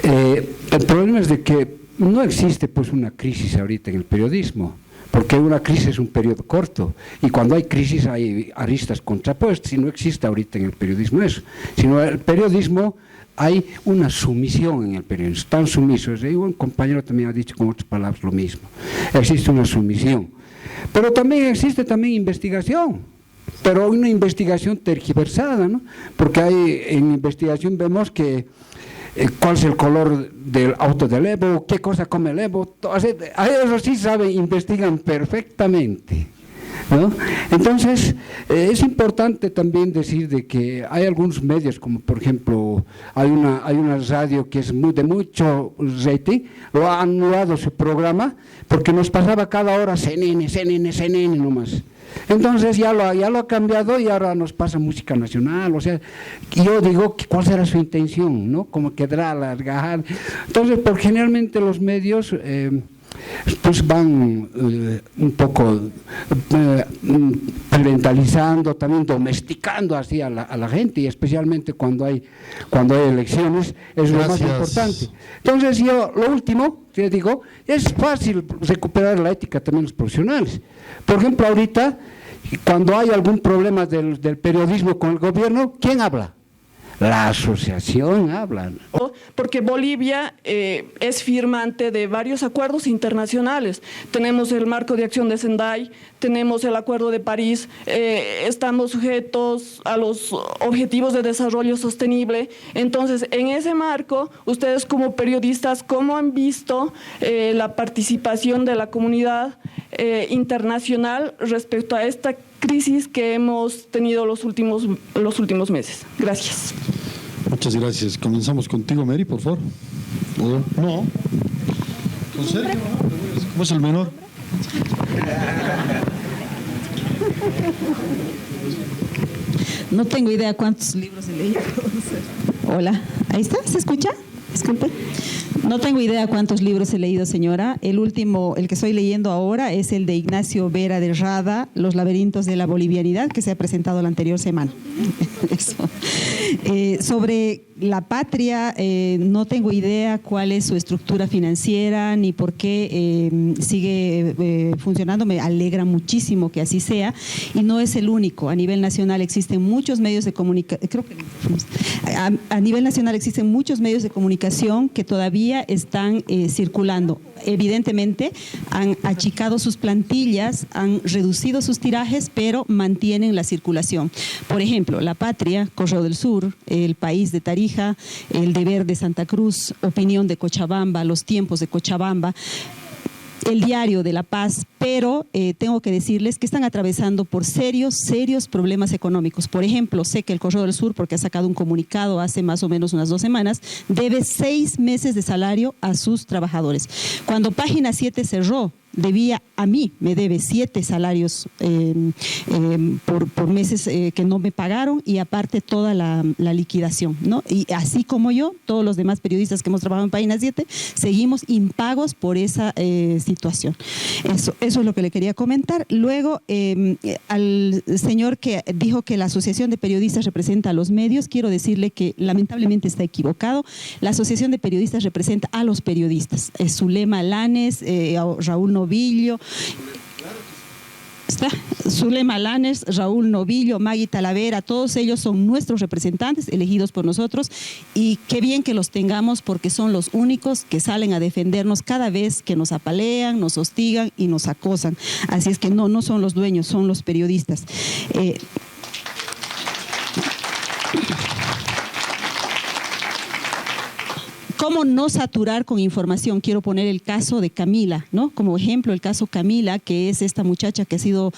El problema es de que no existe pues una crisis ahorita en el periodismo, porque una crisis es un periodo corto, y cuando hay crisis hay aristas contrapuestas, y no existe ahorita en el periodismo eso, sino el periodismo hay una sumisión en el periodismo, están sumisos, y un compañero también ha dicho con otras palabras lo mismo, existe una sumisión, pero también existe investigación, pero una investigación tergiversada, ¿no? Porque en investigación vemos que cuál es el color del auto del Evo, qué cosa come el Evo, a eso sí investigan perfectamente, ¿no? Entonces, es importante también decir de que hay algunos medios, como por ejemplo, hay una radio que es de mucho rating, lo ha anulado su programa, porque nos pasaba cada hora CNN nomás. Entonces ya lo ha cambiado y ahora nos pasa música nacional, o sea, yo digo, ¿cuál será su intención, no? Como quedará alargar. Entonces, porque generalmente los medios pues van un poco parentalizando, también domesticando así a la gente, y especialmente cuando hay elecciones, es lo más importante. Entonces yo, lo último, te digo, es fácil recuperar la ética también los profesionales. Por ejemplo, ahorita, cuando hay algún problema del periodismo con el gobierno, ¿quién habla? La asociación habla. Porque Bolivia es firmante de varios acuerdos internacionales. Tenemos el marco de acción de Sendai, tenemos el acuerdo de París, estamos sujetos a los objetivos de desarrollo sostenible. Entonces, en ese marco, ustedes como periodistas, ¿cómo han visto la participación de la comunidad internacional respecto a esta crisis que hemos tenido los últimos meses? Gracias. Muchas gracias. Comenzamos contigo, Mary, por favor. No. ¿En serio? ¿Cómo es el menor? No tengo idea cuántos libros he leído. Hola, ¿ahí está? ¿Se escucha? Disculpe. No tengo idea cuántos libros he leído, señora. El último, el que estoy leyendo ahora, es el de Ignacio Vera de Rada, Los laberintos de la bolivianidad, que se ha presentado la anterior semana. Eso. Sobre la patria, no tengo idea cuál es su estructura financiera ni por qué sigue funcionando. Me alegra muchísimo que así sea, y no es el único. A nivel nacional existen muchos medios de comunicación, a nivel nacional existen muchos medios de comunicación que todavía están circulando. Evidentemente han achicado sus plantillas, han reducido sus tirajes, pero mantienen la circulación. Por ejemplo, La Patria, Correo del Sur, El País de Tarija, El Deber de Santa Cruz, Opinión de Cochabamba, Los Tiempos de Cochabamba, El Diario de La Paz, pero tengo que decirles que están atravesando por serios problemas económicos. Por ejemplo, sé que el Correo del Sur, porque ha sacado un comunicado hace más o menos unas 2 semanas, debe 6 meses de salario a sus trabajadores. Cuando Página 7 cerró, me debe 7 salarios por meses que no me pagaron, y aparte toda la liquidación, ¿no? Y así como yo, todos los demás periodistas que hemos trabajado en Página 7, seguimos impagos por esa situación. Eso es lo que le quería comentar. Luego, al señor que dijo que la Asociación de Periodistas representa a los medios, quiero decirle que lamentablemente está equivocado. La Asociación de Periodistas representa a los periodistas. Es Zulema Lanes, Raúl Novillo, Zulema Lanes, Raúl Novillo, Magui Talavera, todos ellos son nuestros representantes elegidos por nosotros, y qué bien que los tengamos, porque son los únicos que salen a defendernos cada vez que nos apalean, nos hostigan y nos acosan. Así es que no son los dueños, son los periodistas. ¿Cómo no saturar con información? Quiero poner el caso de Camila, ¿no? Como ejemplo, el caso Camila, que es esta muchacha que ha sido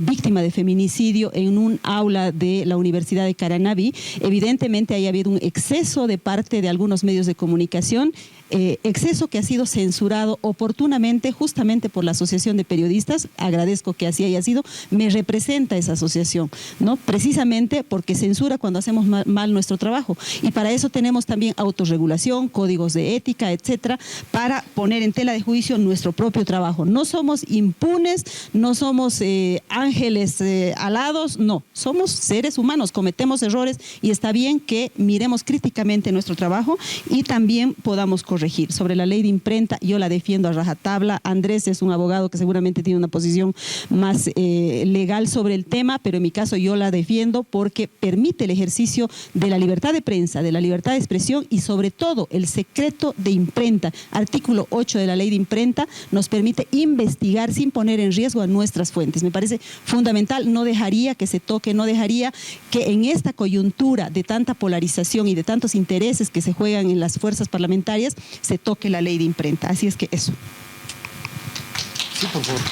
víctima de feminicidio en un aula de la Universidad de Caranavi. Evidentemente haya habido un exceso de parte de algunos medios de comunicación, exceso que ha sido censurado oportunamente justamente por la Asociación de Periodistas. Agradezco que así haya sido. Me representa esa asociación, ¿no? Precisamente porque censura cuando hacemos mal nuestro trabajo, y para eso tenemos también autorregulación, códigos de ética, etcétera, para poner en tela de juicio nuestro propio trabajo. No somos impunes, no somos ángeles alados, no, somos seres humanos, cometemos errores y está bien que miremos críticamente nuestro trabajo y también podamos corregir. Sobre la ley de imprenta, yo la defiendo a rajatabla. Andrés es un abogado que seguramente tiene una posición más legal sobre el tema, pero en mi caso yo la defiendo porque permite el ejercicio de la libertad de prensa, de la libertad de expresión y sobre todo el secreto de imprenta. Artículo 8 de la ley de imprenta nos permite investigar sin poner en riesgo a nuestras fuentes. Me parece fundamental, no dejaría que se toque, no dejaría que en esta coyuntura de tanta polarización y de tantos intereses que se juegan en las fuerzas parlamentarias se toque la ley de imprenta. Así es que eso. Sí, por favor.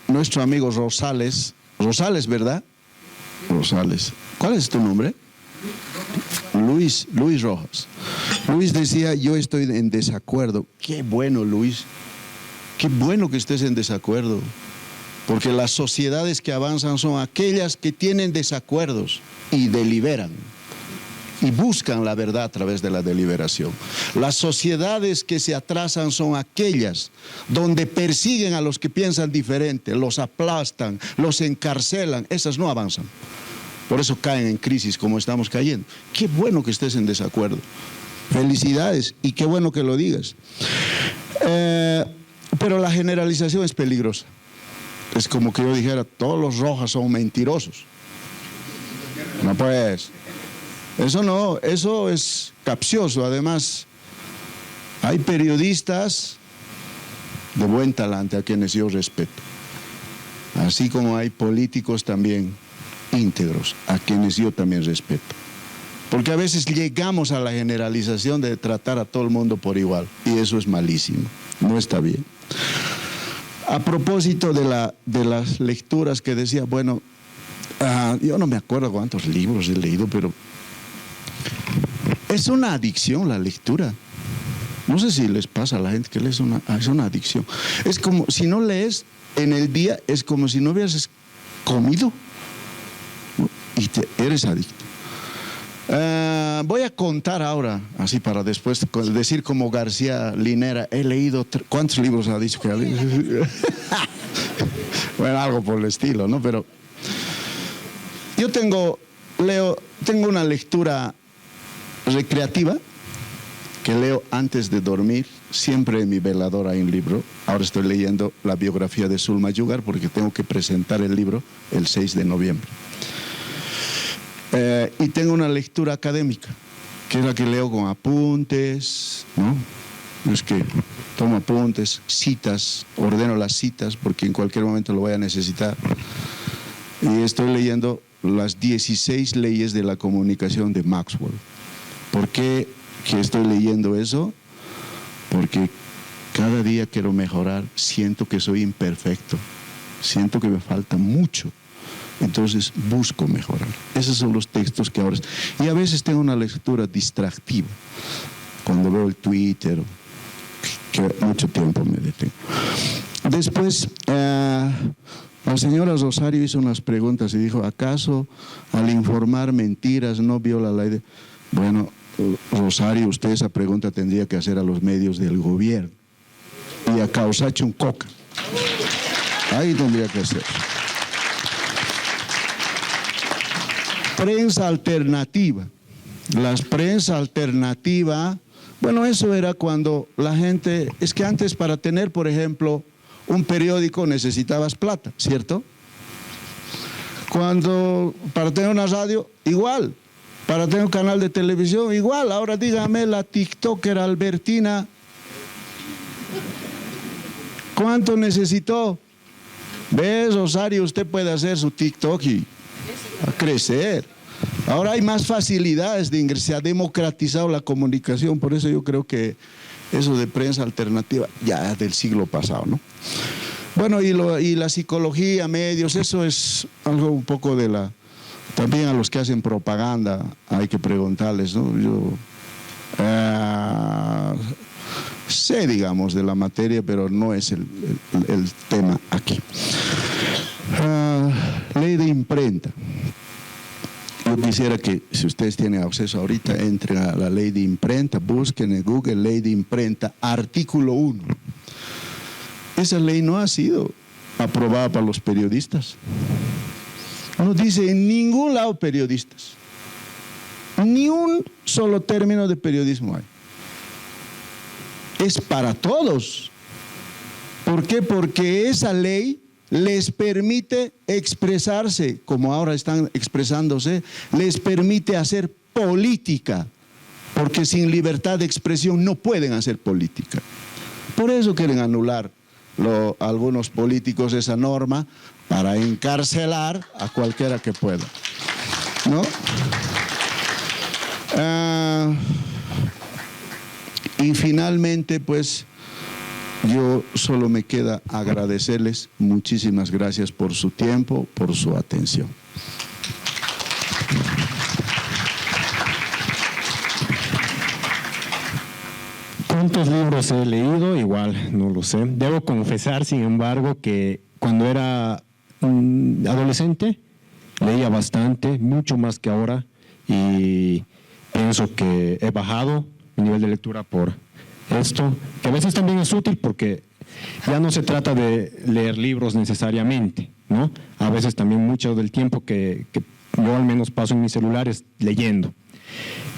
Nuestro amigo Rosales, ¿verdad? Rosales. ¿Cuál es tu nombre? Luis Rojas. Luis decía, yo estoy en desacuerdo. Qué bueno, Luis. Qué bueno que estés en desacuerdo. Porque las sociedades que avanzan son aquellas que tienen desacuerdos y deliberan. Y buscan la verdad a través de la deliberación. Las sociedades que se atrasan son aquellas donde persiguen a los que piensan diferente, los aplastan, los encarcelan. Esas no avanzan. Por eso caen en crisis como estamos cayendo. Qué bueno que estés en desacuerdo. Felicidades y qué bueno que lo digas. Pero la generalización es peligrosa. Es como que yo dijera, todos los Rojas son mentirosos. No pues... Eso no, eso es capcioso. Además, hay periodistas de buen talante a quienes yo respeto. Así como hay políticos también íntegros a quienes yo también respeto. Porque a veces llegamos a la generalización de tratar a todo el mundo por igual. Y eso es malísimo, no está bien. A propósito de las lecturas que decía, bueno, yo no me acuerdo cuántos libros he leído, pero... es una adicción la lectura. No sé si les pasa a la gente que lee, es una adicción. Es como, si no lees en el día, es como si no hubieras comido y eres adicto. Voy a contar ahora, así para después decir como García Linera, he leído, ¿cuántos libros ha dicho que ha leído? Bueno, algo por el estilo, ¿no? Pero yo tengo una lectura recreativa que leo antes de dormir. Siempre en mi velador hay un libro. Ahora estoy leyendo la biografía de Zulma Yugar porque tengo que presentar el libro el 6 de noviembre. Y tengo una lectura académica, que es la que leo con apuntes, ¿no? Es que tomo apuntes, citas, ordeno las citas porque en cualquier momento lo voy a necesitar. Y estoy leyendo las 16 leyes de la comunicación de Maxwell. ¿Por qué que estoy leyendo eso? Porque cada día quiero mejorar, siento que soy imperfecto, siento que me falta mucho, entonces busco mejorar. Esos son los textos que ahora... Y a veces tengo una lectura distractiva, cuando veo el Twitter, que mucho tiempo me detengo. Después, la señora Rosario hizo unas preguntas y dijo, ¿acaso al informar mentiras no viola la ley? Bueno, Rosario, usted esa pregunta tendría que hacer a los medios del gobierno y a Causacho un coca. Ahí tendría que hacer. Prensa alternativa. Las prensa alternativa, bueno, eso era cuando la gente, es que antes para tener, por ejemplo, un periódico necesitabas plata, ¿cierto? Para tener una radio, igual. Para tener un canal de televisión, igual. Ahora dígame la TikToker Albertina, ¿cuánto necesitó? ¿Ves, Rosario? Usted puede hacer su TikTok y a crecer. Ahora hay más facilidades de ingresar, se ha democratizado la comunicación, por eso yo creo que eso de prensa alternativa ya del siglo pasado, ¿no? Bueno, y la psicología, medios, eso es algo un poco de la... También a los que hacen propaganda hay que preguntarles, ¿no? Yo sé, digamos, de la materia, pero no es el tema aquí. Ley de imprenta. Yo quisiera que, si ustedes tienen acceso ahorita, entren a la ley de imprenta, busquen en Google ley de imprenta, artículo 1. Esa ley no ha sido aprobada para los periodistas. No dice en ningún lado periodistas. Ni un solo término de periodismo hay. Es para todos. ¿Por qué? Porque esa ley les permite expresarse, como ahora están expresándose, les permite hacer política, porque sin libertad de expresión no pueden hacer política. Por eso quieren anular algunos políticos esa norma, para encarcelar a cualquiera que pueda, ¿no? Y finalmente, pues, yo solo me queda agradecerles. Muchísimas gracias por su tiempo, por su atención. ¿Cuántos libros he leído? Igual, no lo sé. Debo confesar, sin embargo, que cuando era adolescente leía bastante, mucho más que ahora, y pienso que he bajado mi nivel de lectura por esto, que a veces también es útil porque ya no se trata de leer libros necesariamente, ¿no? A veces también mucho del tiempo que yo al menos paso en mis celulares leyendo.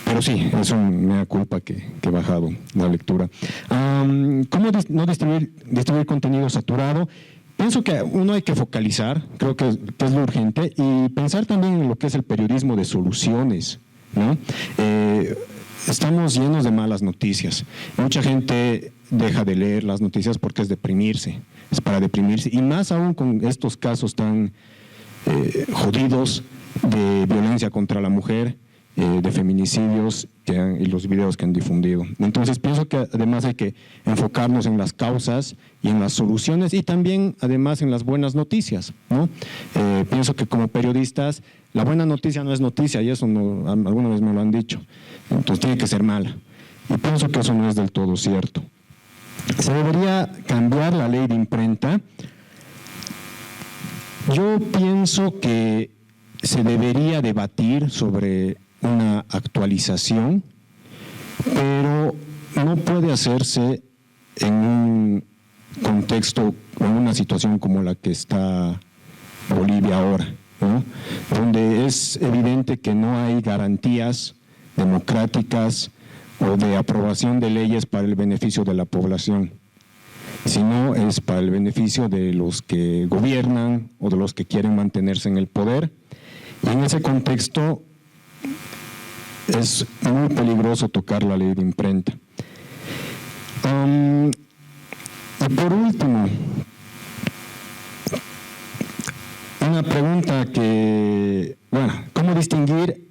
Pero sí, es una culpa que he bajado la lectura. ¿Cómo no distribuir contenido saturado? Pienso que uno hay que focalizar, creo que es lo urgente, y pensar también en lo que es el periodismo de soluciones, ¿no? Estamos llenos de malas noticias. Mucha gente deja de leer las noticias porque es para deprimirse, y más aún con estos casos tan jodidos de violencia contra la mujer, de feminicidios y los videos que han difundido. Entonces pienso que además hay que enfocarnos en las causas y en las soluciones, y también además en las buenas noticias, ¿no? Pienso que como periodistas la buena noticia no es noticia, y eso alguna vez me lo han dicho, entonces tiene que ser mala, y pienso que eso no es del todo cierto. Se debería cambiar la ley de imprenta. Yo pienso que se debería debatir sobre una actualización, pero no puede hacerse en un contexto, en una situación como la que está Bolivia ahora, ¿no? Donde es evidente que no hay garantías democráticas o de aprobación de leyes para el beneficio de la población, sino es para el beneficio de los que gobiernan o de los que quieren mantenerse en el poder. Y en ese contexto es muy peligroso tocar la ley de imprenta. Y por último, una pregunta que, ¿cómo distinguir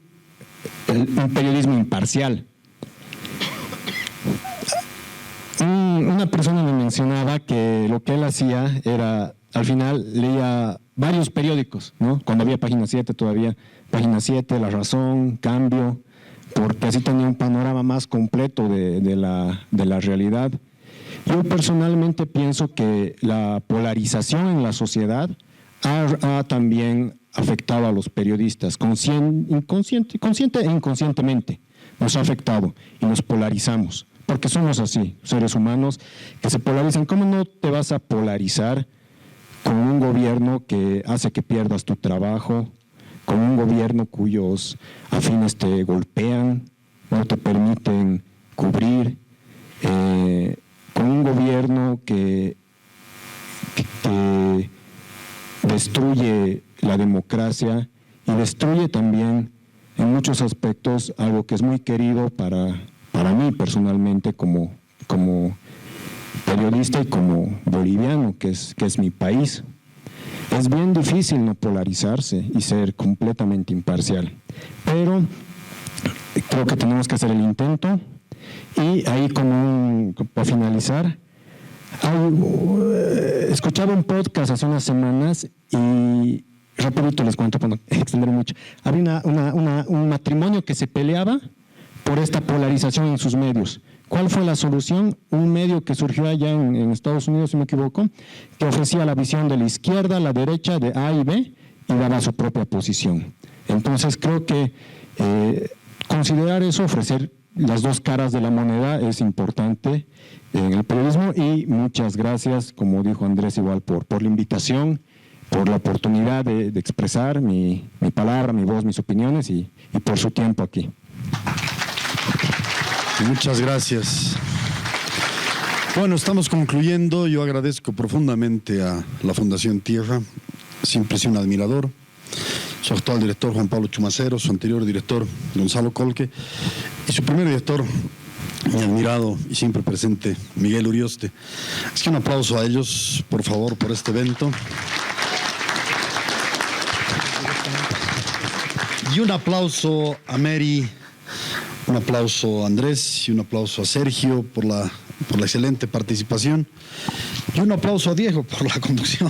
un periodismo imparcial? Una persona me mencionaba que lo que él hacía era, al final leía varios periódicos, ¿no? Cuando había Página 7 todavía, Página 7, La Razón, Cambio, porque así tenía un panorama más completo de la realidad. Yo personalmente pienso que la polarización en la sociedad ha también afectado a los periodistas, consciente e inconscientemente, nos ha afectado y nos polarizamos, porque somos así, seres humanos que se polarizan. ¿Cómo no te vas a polarizar con un gobierno que hace que pierdas tu trabajo, con un gobierno cuyos afines te golpean, no te permiten cubrir, con un gobierno que destruye la democracia y destruye también en muchos aspectos algo que es muy querido para mí personalmente como periodista y como boliviano, que es mi país? Es bien difícil no polarizarse y ser completamente imparcial, pero creo que tenemos que hacer el intento. Y ahí, para finalizar, escuchaba un podcast hace unas semanas y rapidito les cuento para no extender mucho. Había un matrimonio que se peleaba por esta polarización en sus medios. ¿Cuál fue la solución? Un medio que surgió allá en Estados Unidos, si no me equivoco, que ofrecía la visión de la izquierda, la derecha, de A y B, y daba su propia posición. Entonces creo que considerar eso, ofrecer las dos caras de la moneda es importante en el periodismo, y muchas gracias, como dijo Andrés, igual por la invitación, por la oportunidad de expresar mi palabra, mi voz, mis opiniones y por su tiempo aquí. Muchas gracias. Bueno, estamos concluyendo. Yo agradezco profundamente a la Fundación Tierra, siempre he sido un admirador. Su actual director Juan Pablo Chumacero, su anterior director Gonzalo Colque y su primer director, mi admirado y siempre presente Miguel Urioste. Así que un aplauso a ellos, por favor, por este evento. Y un aplauso a Mary, un aplauso a Andrés y un aplauso a Sergio por la excelente participación y un aplauso a Diego por la conducción.